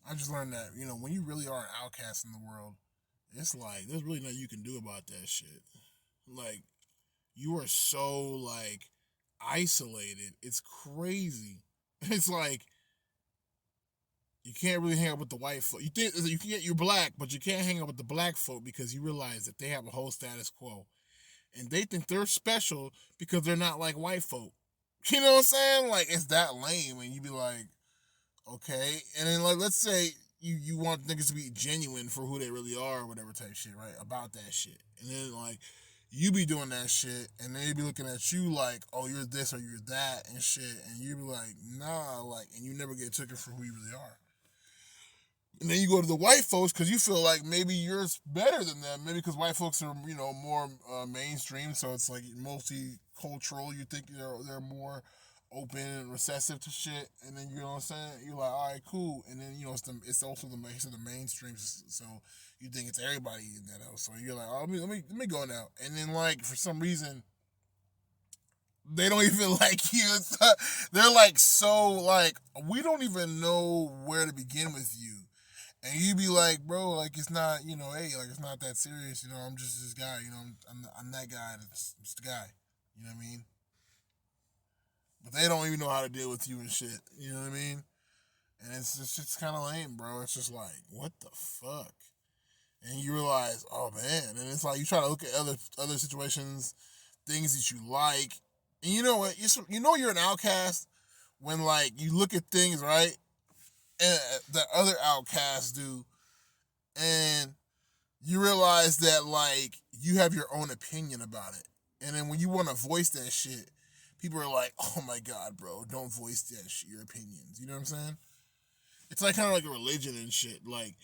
I just learned that, when you really are an outcast in the world, it's like there's really nothing you can do about that shit. Like, you are so like isolated. It's crazy. It's like you can't really hang out with the white folk. You think you can get you're black, but you can't hang out with the black folk because you realize that they have a whole status quo, and they think they're special because they're not like white folk. You know what I'm saying? Like, it's that lame, and you be like, okay. And then, like, let's say you want niggas to be genuine for who they really are or whatever type shit, right? About that shit. And then, like, you be doing that shit, and they be looking at you like, oh, you're this or you're that and shit. And you be like, nah, like, and you never get taken for who you really are. And then you go to the white folks because you feel like maybe you're better than them. Maybe because white folks are, more mainstream, so it's like multicultural. You think they're more open and receptive to shit, and then you know what I'm saying. You're like, all right, cool. And then it's also the mainstream, so you think it's everybody in that house. So you're like, oh, let me go now. And then, like, for some reason, they don't even like you. They're like, so like, we don't even know where to begin with you. And you be like, bro, like, it's not, hey, like, it's not that serious. I'm just this guy. I'm that guy. That's just the guy. You know what I mean? But they don't even know how to deal with you and shit. You know what I mean? And it's just kind of lame, bro. It's just like, what the fuck? And you realize, oh man. And it's like you try to look at other situations, things that you like, and you know what? You're an outcast when, like, you look at things, right, and that other outcasts do, and you realize that, like, you have your own opinion about it. And then when you want to voice that shit, people are like, oh my God, bro, don't voice that shit, your opinions. You know what I'm saying? It's like kind of like a religion and shit. Like,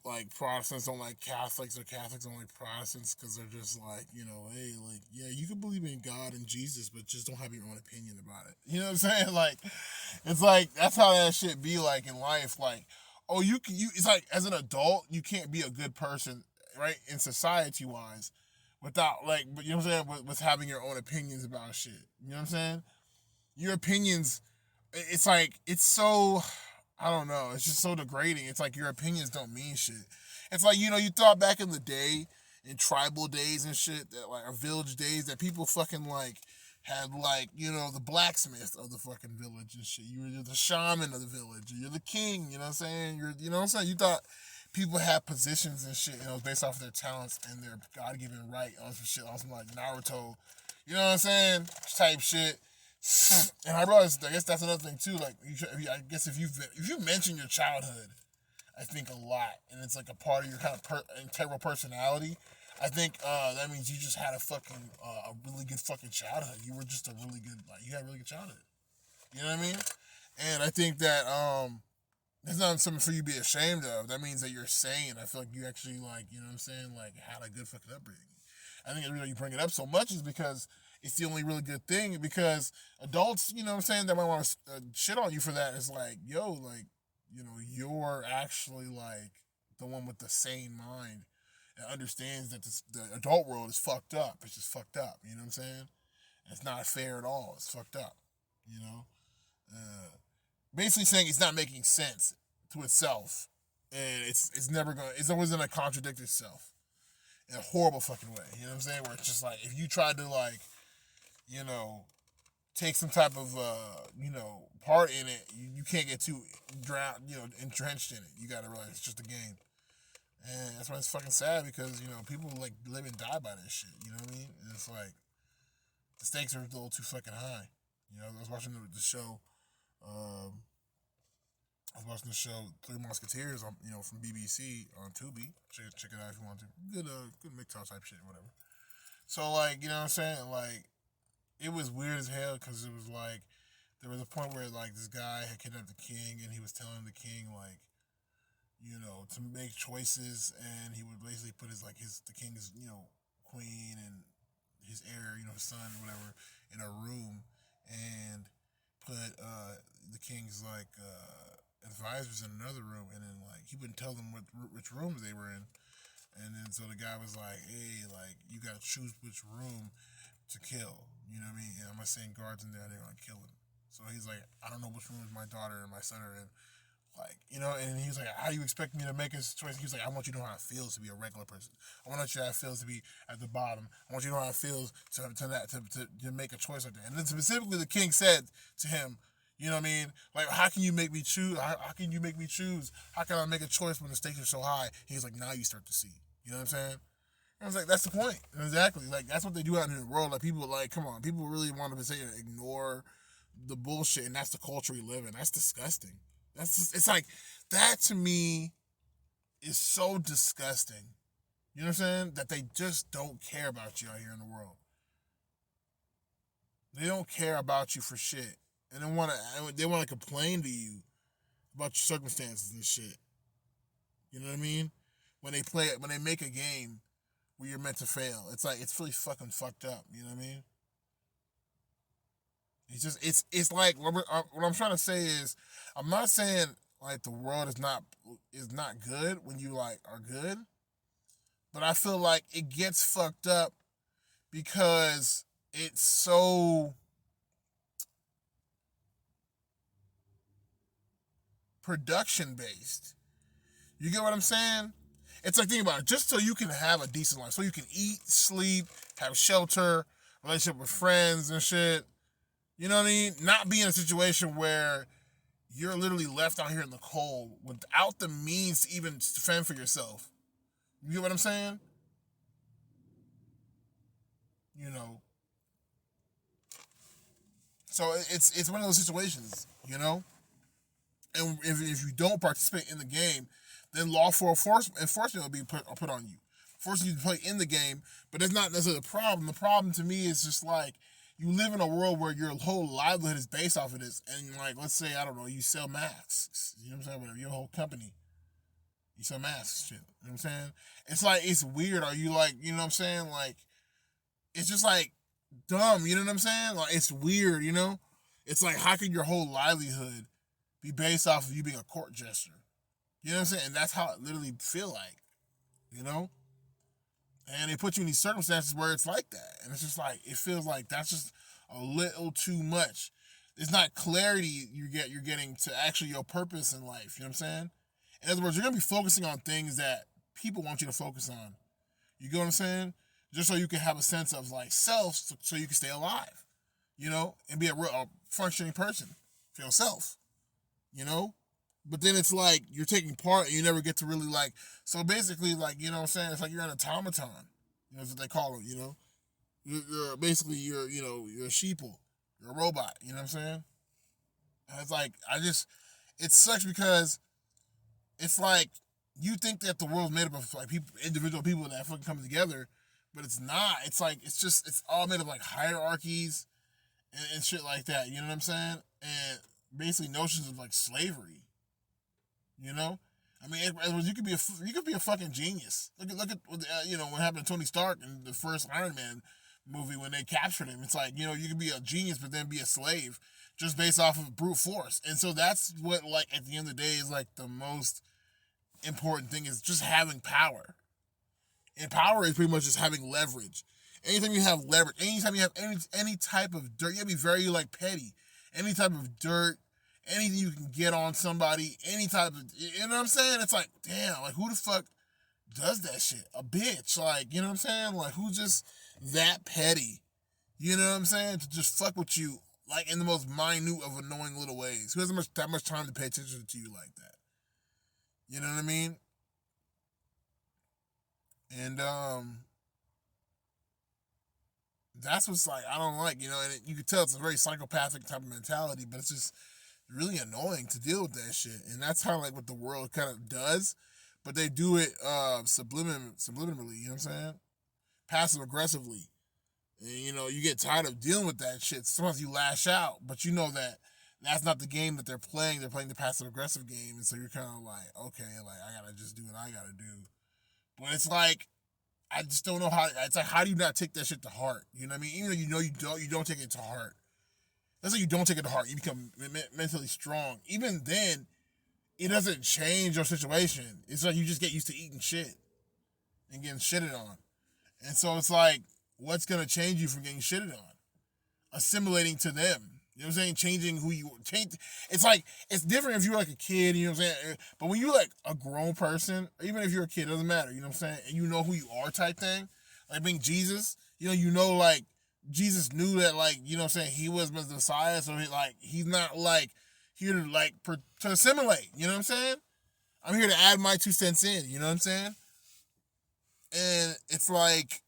like Protestants don't like Catholics or Catholics don't like Protestants because they're just like, hey, like, yeah, you can believe in God and Jesus, but just don't have your own opinion about it. You know what I'm saying? Like, it's like, that's how that shit be like in life. Like, oh, it's like, as an adult, you can't be a good person, right, in society wise without, like, but you know what I'm saying, with having your own opinions about shit. You know what I'm saying? Your opinions, it's like, it's so, I don't know, it's just so degrading. It's like your opinions don't mean shit. It's like, you thought back in the day, in tribal days and shit, that, like, or village days, that people fucking, like, had, like, the blacksmith of the fucking village and shit. You're the shaman of the village. You're the king, you know what I'm saying? You know what I'm saying? You thought people had positions and shit, based off of their talents and their God-given right on some shit, on some, like, Naruto, you know what I'm saying? Type shit. And I realized, I guess that's another thing too. Like, I guess if you mention your childhood, I think a lot, and it's like a part of your kind of integral personality. I think that means you just had a really good fucking childhood. You were just a really good, like, you had a really good childhood. You know what I mean? And I think that it's not something for you to be ashamed of. That means that you're sane. I feel like you actually, like, you know what I'm saying, like, had a good fucking upbringing. I think the reason you bring it up so much is because it's the only really good thing. Because adults, you know what I'm saying, that might want to shit on you for that. It's like, yo, like, you're actually, like, the one with the sane mind that understands that the adult world is fucked up. It's just fucked up. You know what I'm saying? It's not fair at all. It's fucked up. You know? Basically saying it's not making sense to itself. And it's never going to, it's always going to contradict itself in a horrible fucking way. You know what I'm saying? Where it's just like, if you tried to, like, you know, take some type of, part in it, you can't get too drowned, entrenched in it. You gotta realize it's just a game. And that's why it's fucking sad because, people, like, live and die by this shit. You know what I mean? And it's like, the stakes are a little too fucking high. I was watching the show, Three Musketeers on, from BBC on Tubi. Check it out if you want to. Good MGTOW type shit, whatever. So, like, you know what I'm saying? Like, it was weird as hell because it was like, there was a point where, like, this guy had kidnapped the king and he was telling the king, like, to make choices, and he would basically put the king's, queen and his heir, his son or whatever, in a room and put the king's, like, advisors in another room, and then, like, he wouldn't tell them which rooms they were in. And then so the guy was like, hey, like, you gotta choose which room to kill. You know what I mean? And I'm not saying guards in there, they're gonna kill him. So he's like, I don't know which room my daughter and my son are in. Like, you know, and he was like, how do you expect me to make a choice? He was like, I want you to know how it feels to be a regular person. I want you to know how it feels to be at the bottom. I want you to know how it feels to make a choice like that. And then specifically the king said to him, you know what I mean? Like, how can you make me choose? How can you make me choose? How can I make a choice when the stakes are so high? He's like, now you start to see. You know what I'm saying? I was like, that's the point. Exactly. Like, that's what they do out in the world. Like, people, like, come on. People really want to say ignore the bullshit, and that's the culture we live in. That's disgusting. That's just, it's like, that to me is so disgusting. You know what I'm saying? That they just don't care about you out here in the world. They don't care about you for shit. And they want to complain to you about your circumstances and shit. You know what I mean? When they make a game where you're meant to fail, it's like, it's really fucking fucked up. You know what I mean? It's like what I'm trying to say is, I'm not saying like the world is not good when you like are good, but I feel like it gets fucked up because it's so production based. You get what I'm saying? It's like, think about it, just so you can have a decent life, so you can eat, sleep, have shelter, relationship with friends and shit. You know what I mean? Not be in a situation where you're literally left out here in the cold without the means to even fend for yourself. You get what I'm saying? You know. So it's one of those situations, you know? And if you don't participate in the game, then law for enforcement will be put on you. Forcing you to play in the game, but that's not necessarily the problem. The problem to me is just like, you live in a world where your whole livelihood is based off of this. And like, let's say, I don't know, you sell masks. You know what I'm saying? Whatever, your whole company. You sell masks, shit. You know what I'm saying? It's like, it's weird. Are you like, you know what I'm saying? Like, it's just like dumb, you know what I'm saying? Like, it's weird, you know? It's like, how could your whole livelihood be based off of you being a court jester? You know what I'm saying? And that's how it literally feel like, you know? And they put you in these circumstances where it's like that. And it's just like, it feels like that's just a little too much. It's not clarity you're getting to actually your purpose in life. You know what I'm saying? In other words, you're going to be focusing on things that people want you to focus on. You get what I'm saying? Just so you can have a sense of like self, so you can stay alive, you know, and be a functioning person for yourself, you know? But then it's like you're taking part and you never get to really like, so basically, like, you know what I'm saying? It's like you're an automaton. You know, that's what they call it, you know? You're basically, you know, you're a sheeple. You're a robot, you know what I'm saying? And it's like, it sucks because it's like, you think that the world's made up of like people, individual people that fucking come together, but it's not. It's like, it's all made of like hierarchies and shit like that, you know what I'm saying? And basically notions of like slavery. You know, I mean, you could be a fucking genius. Look at you know, what happened to Tony Stark in the first Iron Man movie when they captured him. It's like, you know, you could be a genius but then be a slave just based off of brute force. And so that's what, like, at the end of the day is like the most important thing, is just having power. And power is pretty much just having leverage. Anytime you have leverage, anytime you have any type of dirt, you gotta be very like petty. Any type of dirt, anything you can get on somebody, any type of, you know what I'm saying? It's like, damn, like, who the fuck does that shit? A bitch, like, you know what I'm saying? Like, who's just that petty? You know what I'm saying? To just fuck with you, like, in the most minute of annoying little ways. Who has that much time to pay attention to you like that? You know what I mean? And that's what's like, I don't like, you know, and you can tell it's a very psychopathic type of mentality, but it's just really annoying to deal with that shit. And that's how, like, what the world kind of does, but they do it subliminally, you know what I'm saying? Passive aggressively. And, you know, you get tired of dealing with that shit. Sometimes you lash out, but you know that that's not the game that they're playing. They're playing the passive aggressive game. And so you're kind of like, okay, like, I gotta just do what I gotta do. But it's like, I just don't know how. It's like, how do you not take that shit to heart? You know what I mean? Even though you don't take it to heart. That's like, you don't take it to heart. You become mentally strong. Even then, it doesn't change your situation. It's like you just get used to eating shit and getting shitted on. And so it's like, what's gonna change you from getting shitted on? Assimilating to them. You know what I'm saying? Changing who you change. It's like it's different if you're like a kid. You know what I'm saying? But when you're like a grown person, even if you're a kid, it doesn't matter. You know what I'm saying? And you know who you are, type thing. Like being Jesus. Like Jesus knew that, like, you know what I'm saying, he was the Messiah, so he's not like here to to assimilate. You know what I'm saying? I'm here to add my 2 cents in. You know what I'm saying? And it's like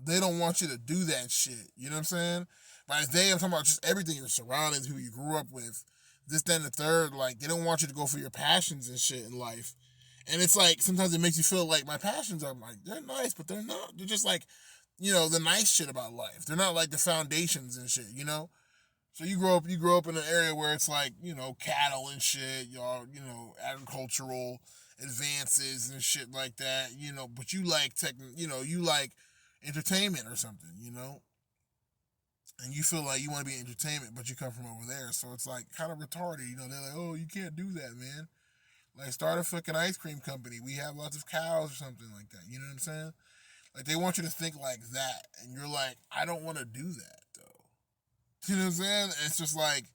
they don't want you to do that shit. You know what I'm saying? By I'm talking about just everything, your surroundings, who you grew up with, this, then, the third. Like, they don't want you to go for your passions and shit in life. And it's like sometimes it makes you feel like my passions are like they're nice, but they're not. They're just like, the nice shit about life. They're not like the foundations and shit. So you grow up in an area where it's like, cattle and shit, agricultural advances and shit like that, but you like you like entertainment or something, and you feel like you want to be entertainment, but you come from over there. So it's like kind of retarded, they're like, oh, you can't do that, man. Like, start a fucking ice cream company. We have lots of cows or something like that. You know what I'm saying? Like, they want you to think like that. And you're like, I don't want to do that, though. You know what I'm saying? It's just like,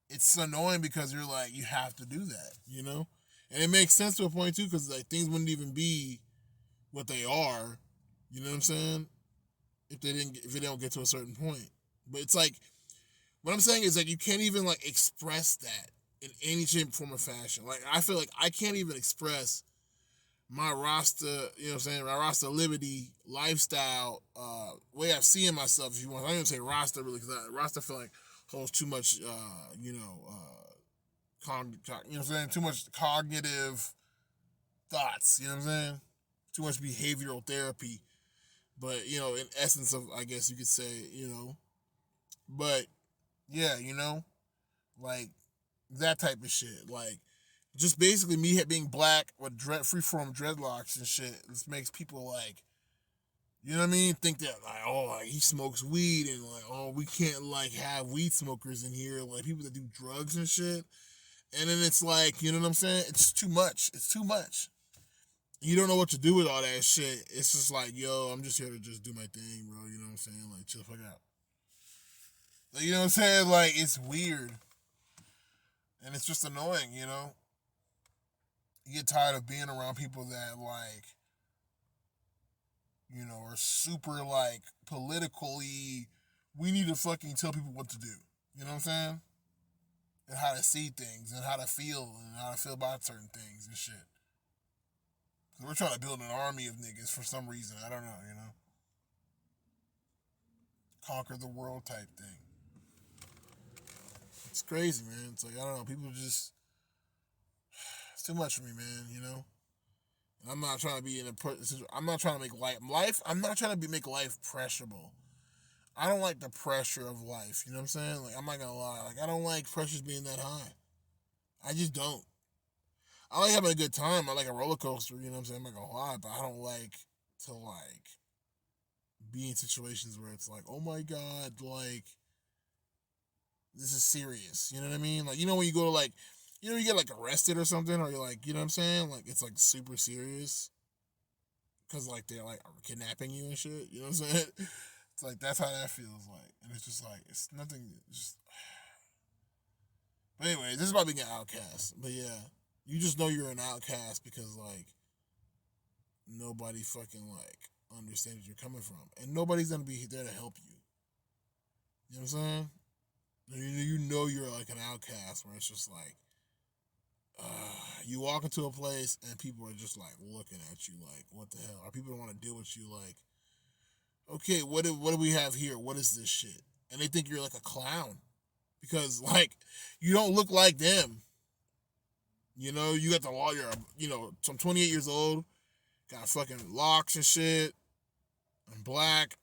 it's annoying because you're like, you have to do that. And it makes sense to a point, too, because, like, things wouldn't even be what they are. You know what I'm saying? If they don't get to a certain point. But it's like, what I'm saying is, like, you can't even, like, express that in any shape, form, or fashion. Like, I feel like I can't even express my Rasta, you know what I'm saying, my Rasta liberty lifestyle, way I'm seeing myself, if you want. I don't even say Rasta really, because Rasta feel like holds too much, you know what I'm saying, too much cognitive thoughts, you know what I'm saying? Too much behavioral therapy. But, in essence of, I guess you could say, but yeah, like that type of shit. Like, just basically me being black with freeform dreadlocks and shit. This makes people like, you know what I mean? Think that like, oh, like he smokes weed and like, oh, we can't like have weed smokers in here, like people that do drugs and shit. And then it's like, you know what I'm saying? It's too much. It's too much. You don't know what to do with all that shit. It's just like, yo, I'm just here to just do my thing, bro. You know what I'm saying? Like, chill the fuck out. Like, you know what I'm saying? Like, it's weird. And it's just annoying, You get tired of being around people that, like, are super, like, politically, we need to fucking tell people what to do. You know what I'm saying? And how to see things and how to feel about certain things and shit. Because we're trying to build an army of niggas for some reason. I don't know, Conquer the world type thing. It's crazy, man. It's like, I don't know, people just, it's too much for me, man, I'm not trying to be I'm not trying to make I'm not trying to make life pressurable. I don't like the pressure of life, you know what I'm saying? Like, I'm not gonna lie. Like, I don't like pressures being that high. I just don't. I like having a good time. I like a roller coaster, you know what I'm saying? I'm not gonna lie, but I don't like to, like, be in situations where it's like, oh my God, like, this is serious. You know what I mean? Like, when you go to, like, you get, like, arrested or something, or you're like, you know what I'm saying? Like, it's, like, super serious. Because, like, they're, like, kidnapping you and shit. You know what I'm saying? It's like, that's how that feels like. And it's just, like, it's nothing. Just... But anyway, this is about being an outcast. But, yeah. You just know you're an outcast because, like, nobody fucking, like, understands where you're coming from. And nobody's going to be there to help you. You know what I'm saying? You know you're, like, an outcast where it's just, like, you walk into a place and people are just like looking at you like, what the hell? Or people don't want to deal with you like, okay, what do we have here? What is this shit? And they think you're like a clown because like you don't look like them. You got the law. I'm 28 years old, got fucking locks and shit. I'm black.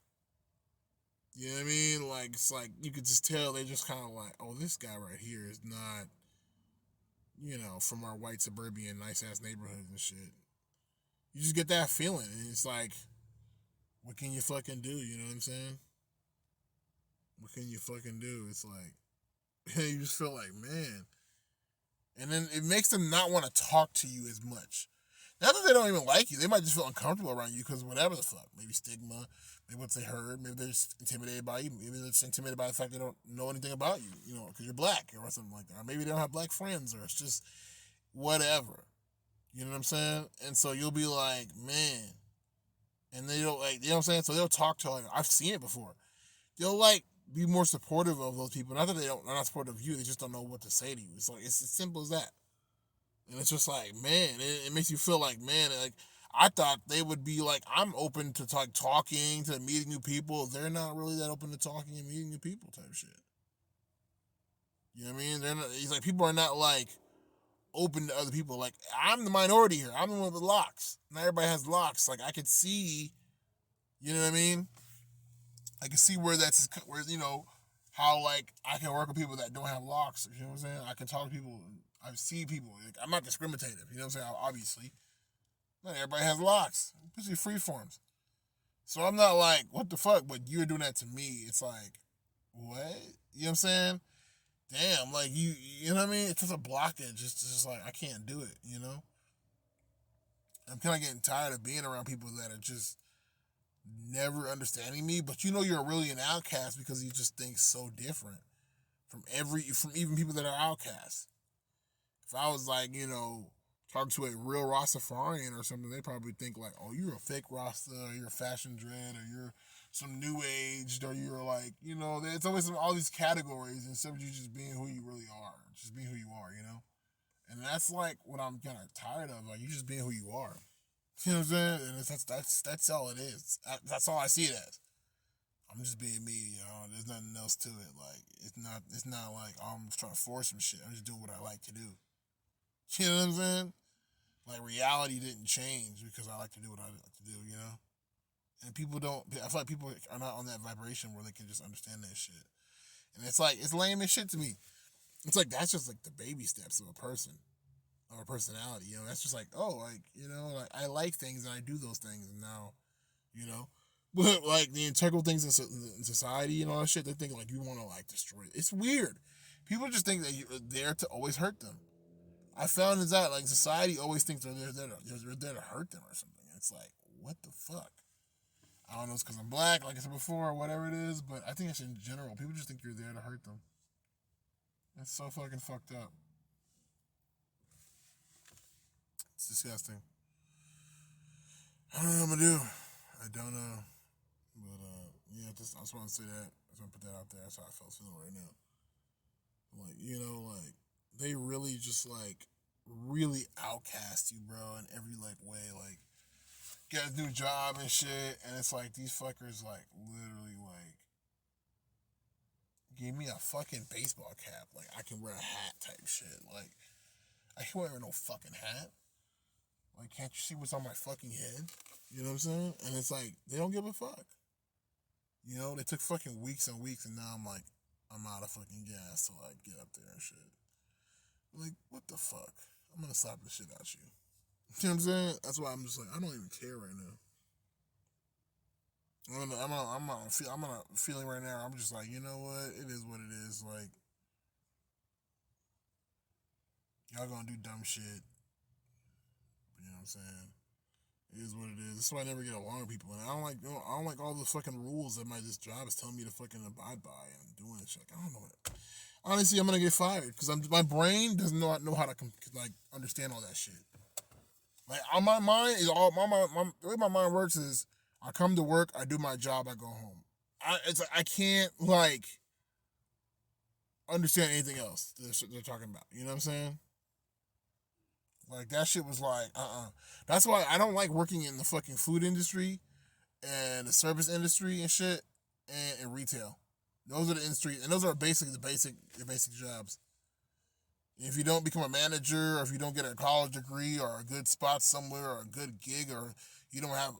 You know what I mean? Like, it's like you could just tell they're just kind of like, oh, this guy right here is not, from our white suburban nice ass neighborhoods and shit. You just get that feeling, and it's like, what can you fucking do? You know what I'm saying? What can you fucking do? It's like, you just feel like, man. And then it makes them not want to talk to you as much. Not that they don't even like you. They might just feel uncomfortable around you because whatever the fuck. Maybe stigma, maybe what they heard, maybe they're just intimidated by you. Maybe they're just intimidated by the fact they don't know anything about you, because you're black or something like that. Or maybe they don't have black friends or it's just whatever. You know what I'm saying? And so you'll be like, man. And they don't like, you know what I'm saying? So they'll talk to, like, I've seen it before. They'll like be more supportive of those people. Not that they're not supportive of you, they just don't know what to say to you. It's like, it's as simple as that. And it's just like, man, it makes you feel like, man, like, I thought they would be like, I'm open to like talking, to meeting new people. They're not really that open to talking and meeting new people type shit. You know what I mean? They're not, it's like people are not like open to other people. Like, I'm the minority here. I'm the one with the locks. Not everybody has locks. Like, I could see, you know what I mean? I can see where how like I can work with people that don't have locks. You know what I'm saying? I can talk to people. I see people. Like, I'm not discriminative. You know what I'm saying? Obviously, not everybody has locks. Especially free forms. So I'm not like, what the fuck? But you're doing that to me. It's like, what? You know what I'm saying? Damn, like you know what I mean? It's just a blockage. It's just like I can't do it. I'm kind of getting tired of being around people that are just never understanding me. But you're really an outcast because you just think so different from even people that are outcasts. If I was like, talking to a real Rastafarian or something, they probably think like, oh, you're a fake Rasta, or you're a fashion dread, or you're some new aged, or you're like, it's always all these categories instead of you just being who you really are, just being who you are. And that's like what I'm kind of tired of, like you just being who you are. You know what I'm saying? And that's all it is. That's all I see it as. I'm just being me, There's nothing else to it. Like it's not like I'm trying to force some shit. I'm just doing what I like to do. You know what I'm saying? Like reality didn't change because I like to do what I like to do. And people don't. I feel like people are not on that vibration where they can just understand that shit. And it's like it's lame as shit to me. It's like that's just like the baby steps of a person or a personality. That's just like like I like things and I do those things and now, you know. But like the integral things in society and all that shit, they think like you want to like destroy it. It's weird. People just think that you're there to always hurt them. I found is that like society always thinks they're there to hurt them or something. It's like what the fuck. I don't know. It's because I'm black, like I said before, or whatever it is. But I think it's in general. People just think you're there to hurt them. It's so fucking fucked up. It's disgusting. I don't know what I'm gonna do. I don't know. But yeah, I just want to say that. I just want to put that out there. That's how I felt feeling right now. Like like they really just like really outcast you, bro, in every like way. Like get a new job and shit, and it's like these fuckers like literally like give me a fucking baseball cap. Like I can wear a hat type shit. Like I can't wear no fucking hat. Like can't you see what's on my fucking head? You know what I'm saying? And it's like they don't give a fuck. They took fucking weeks and weeks, and now I'm out of fucking gas to like get up there and shit. Like what the fuck? I'm gonna slap the shit out you. You know what I'm saying? That's why I'm just like I don't even care right now. I'm on a feeling right now. I'm just like, you know what? It is what it is. Like, y'all gonna do dumb shit. You know what I'm saying? It is what it is. That's why I never get along with people. And I don't like all the fucking rules that this job is telling me to fucking abide by and doing shit. Like, I don't know what. Honestly, I'm gonna get fired because my brain does not know how to like understand all that shit. Like, on my mind is all the way my mind works is I come to work, I do my job, I go home. It's like I can't like understand anything else they're talking about. You know what I'm saying? Like that shit was like That's why I don't like working in the fucking food industry and the service industry and shit and in retail. Those are the industries, and those are basically your basic jobs. If you don't become a manager, or if you don't get a college degree, or a good spot somewhere, or a good gig, or you don't have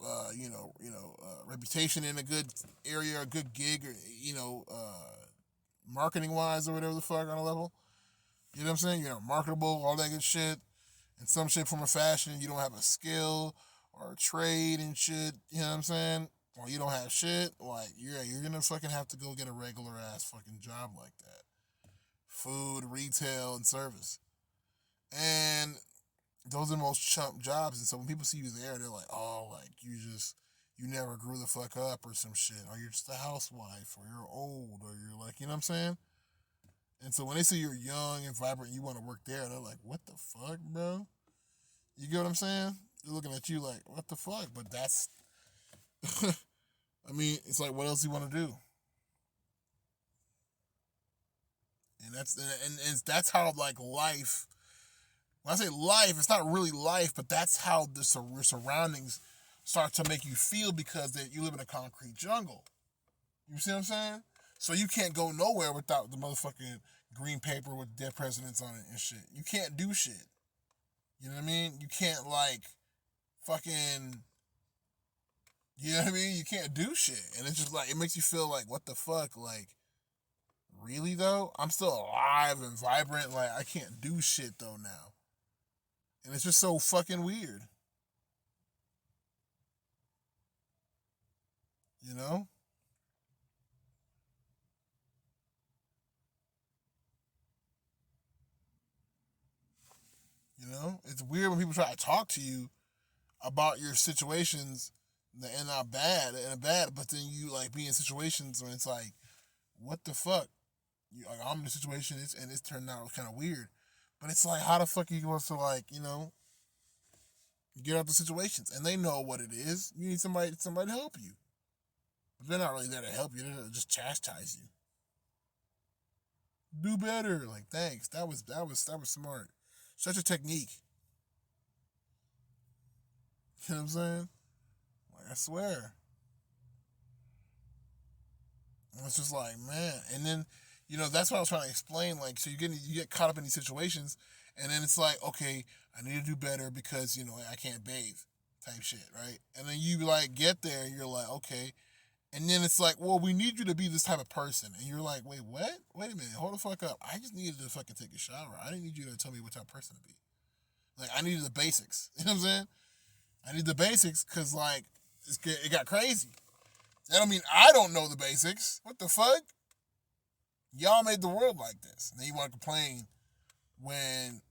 reputation in a good area, or a good gig, or marketing wise, or whatever the fuck on a level, you know what I'm saying? You're not marketable, all that good shit, and some shit from a fashion, you don't have a skill or a trade and shit. You know what I'm saying? Or you don't have shit. Like you're gonna fucking have to go get a regular ass fucking job like that. Food, retail, and service. And those are the most chump jobs. And so when people see you there, they're like, oh, like you never grew the fuck up or some shit, or you're just a housewife, or you're old, or you're like, you know what I'm saying? And so when they see you're young and vibrant, and you want to work there, they're like, what the fuck, bro? You get what I'm saying? They're looking at you like, what the fuck? But that's, I mean, it's like, what else do you want to do? And that's how like life. When I say life, it's not really life, but that's how the surroundings start to make you feel because you live in a concrete jungle. You see what I'm saying? So you can't go nowhere without the motherfucking green paper with dead presidents on it and shit. You can't do shit. You know what I mean? You can't like fucking. You know what I mean? You can't do shit, and it's just like it makes you feel like what the fuck, like really though? I'm still alive and vibrant. Like I can't do shit though now, and it's just so fucking weird. You know? You know? It's weird when people try to talk to you about your situations that end up bad, but then you like be in situations when it's like, what the fuck? Like, I'm in a situation and it's turned out kind of weird, but it's like, how the fuck are you supposed to like, get out the situations? And they know what it is. You need somebody to help you, but they're not really there to help you. They're there to just chastise you. Do better. Like, thanks. That was smart. Such a technique. You know what I'm saying? Like, I swear. And it's just like, man. And then, that's what I was trying to explain. Like, so you get caught up in these situations, and then it's like, okay, I need to do better because I can't bathe, type shit, right? And then you like get there, and you're like, okay, and then it's like, well, we need you to be this type of person, and you're like, wait, what? Wait a minute, hold the fuck up. I just needed to fucking take a shower. I didn't need you to tell me what type of person to be. Like, I needed the basics. You know what I'm saying? I need the basics because like it got crazy. That don't mean I don't know the basics. What the fuck? Y'all made the world like this. And then you want to complain when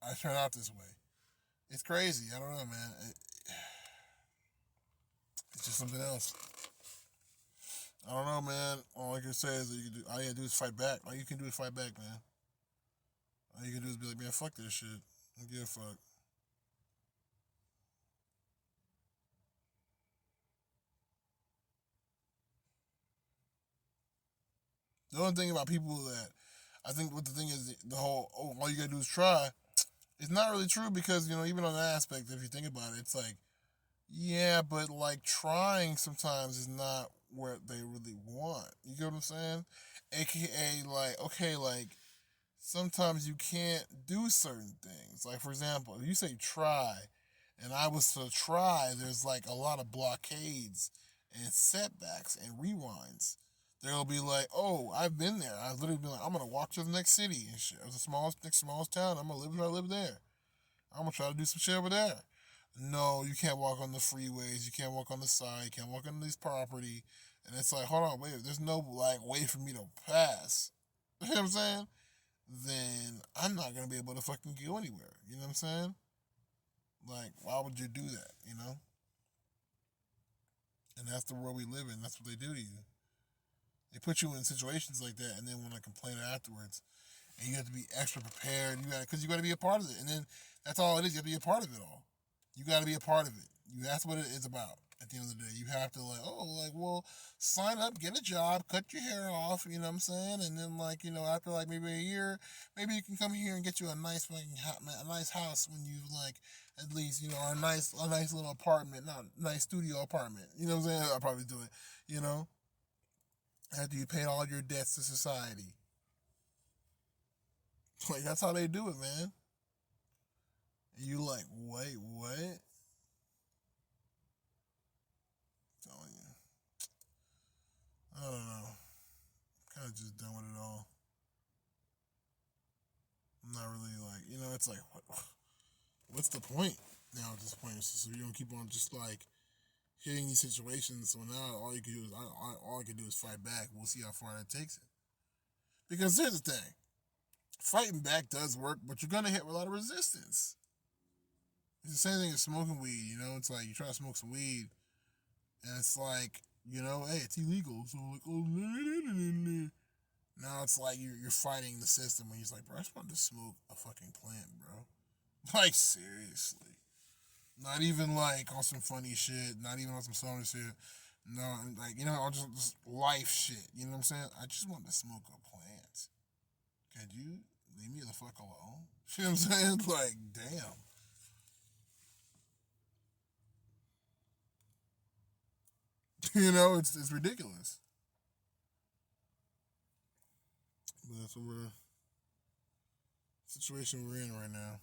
I turn out this way. It's crazy. I don't know, man. It's just something else. I don't know, man. All I can say is that all you gotta do is fight back. All you can do is fight back, man. All you can do is be like, man, fuck this shit. I don't give a fuck. The only thing about people that I think what the thing is the whole all you gotta do is try. It's not really true because even on that aspect, if you think about it, it's like yeah, but like trying sometimes is not what they really want. You get what I'm saying? AKA like okay, like sometimes you can't do certain things. Like for example, if you say try, and I was to try, there's like a lot of blockades and setbacks and rewinds. They'll be like, "Oh, I've been there. I've literally been like, I'm gonna walk to the next city and shit, or the smallest town. I'm gonna live where I live there. I'm gonna try to do some shit over there." No, you can't walk on the freeways. You can't walk on the side. You can't walk on this property. And it's like, hold on, wait. There's no like way for me to pass. You know what I'm saying? Then I'm not gonna be able to fucking go anywhere. You know what I'm saying? Like, why would you do that? And that's the world we live in. That's what they do to you. They put you in situations like that, and then want to complain afterwards. And you have to be extra prepared. Because you got to be a part of it. And then that's all it is. You have to be a part of it all. You got to be a part of it. That's what it is about. At the end of the day, you have to well, sign up, get a job, cut your hair off. You know what I'm saying? And then after like maybe a year, maybe you can come here and get you a nice a nice house when you like at least or a nice little apartment, not a nice studio apartment. You know what I'm saying? I'll probably do it. You know, after you pay all your debts to society. Like that's how they do it, man. And you like, wait, what? Telling you, I don't know. Kind of just done with it all. I'm not really like, it's like, what's the point now at this point? So you don't keep on just like hitting these situations. So now all you can do is, all I can do is fight back. We'll see how far that takes it. Because here's the thing, fighting back does work, but you're gonna hit a lot of resistance. It's the same thing as smoking weed. You know, it's like you try to smoke some weed, and it's like, you know, hey, it's illegal. So like, oh, now it's like you're fighting the system, and he's like, bro, I just want to smoke a fucking plant, bro. Like seriously, not even like on some funny shit, not even on some stoner shit. No, like you know, on just life shit. You know what I'm saying? I just want to smoke a plant. Could you leave me the fuck alone? You know what I'm saying? Like, damn. You know, it's ridiculous. But that's what we're situation we're in right now.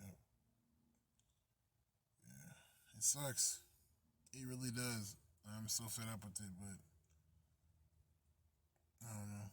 Yeah, yeah. It sucks. It really does. I'm so fed up with it, but I don't know.